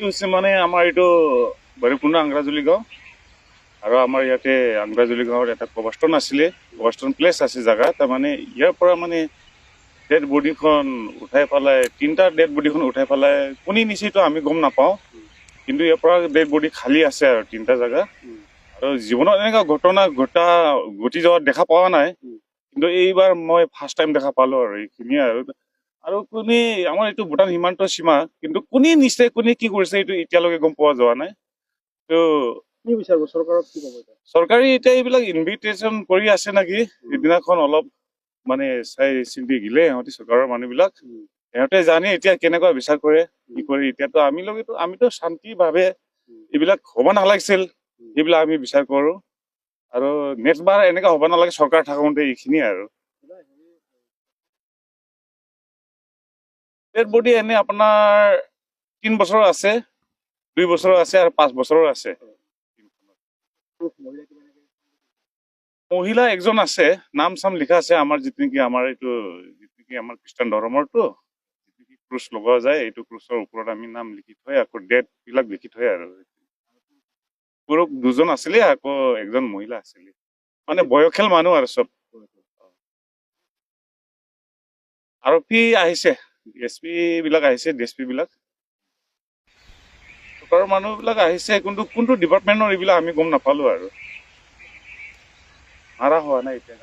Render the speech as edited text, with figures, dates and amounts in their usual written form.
হৈছে মানে আমাৰ এইটো ভৈৰৱকুণ্ড আংৰাজুলি গাঁও আৰু আমাৰ ইয়াতে আংৰাজুলি গাঁৱৰ এটা কবৰস্থান আছিলে, কবৰস্থান প্লেচ আছে জাগা। তাৰমানে ইয়াৰ পৰা মানে ডেড বডিখন উঠাই পেলাই, তিনিটা ডেড বডিখন উঠাই পেলাই কোনে নিছেতো আমি গম নাপাওঁ, কিন্তু ইয়াৰ পৰা ডেড বডি খালী আছে আৰু তিনিটা জাগা। আৰু জীৱনত এনেকুৱা ঘটনা ঘটি যোৱা দেখা পোৱা নাই, কিন্তু এইবাৰ মই ফাৰ্ষ্ট টাইম দেখা পালো আৰু এইখিনিয়ে আৰু কোনে আমাৰ এইটো ভূটান সীমান্ত সীমা, কিন্তু কোনে নিছে কোনে কি কৰিছে এইটো এতিয়ালৈকে গম পোৱা যোৱা নাই। তো কি বিচাৰিব চৰকাৰক, কি ক'ব এতিয়া? চৰকাৰে এতিয়া এইবিলাক ইনভিটেশ্যন কৰি আছে নেকি, সিদিনাখন অলপ মানে চাই চিন্তি গিলে সিহঁতি চৰকাৰৰ মানুহবিলাক, সিহঁতে জানে এতিয়া কেনেকুৱা বিচাৰ কৰে কি কৰে। এতিয়াতো আমিতো শান্তিভাৱে এইবিলাক হ'ব নালাগিছিল, সেইবিলাক আমি বিচাৰ কৰো। আৰু নেক্সট বাৰ এনেকুৱা হ'ব নালাগে চৰকাৰ থাকোঁতে, এইখিনিয়ে আৰু। ডেড বডি এনে আপোনাৰ 3 বছৰৰ আছে, 2 বছৰৰ আছে আৰু 5 বছৰৰ আছে। মহিলা একজন আছে, নাম চাম লিখা আছে আমাৰ যিটো নেকি আমাৰ খ্ৰীষ্টান ধৰ্মৰটো ক্ৰুচ লগোৱা যায়, এইটো ক্ৰুচৰ ওপৰত আমি নাম লিখি থৈ আকৌ ডেট বিলাক লিখি থৈ আৰু। পুৰুষ 2জন আছিলে, আকৌ একজন মহিলা আছিলে, মানে বয়সীয়াল মানুহ আৰু চব। আৰক্ষী আহিছে, এছ পি বিলাক আহিছে, ডিএছপি বিলাক, চৰকাৰৰ মানুহবিলাক আহিছে, কিন্তু কোনটো ডিপাৰ্টমেণ্টৰ এইবিলাক আমি গম নাপালো আৰু। মাৰা হোৱা নাই এতিয়া।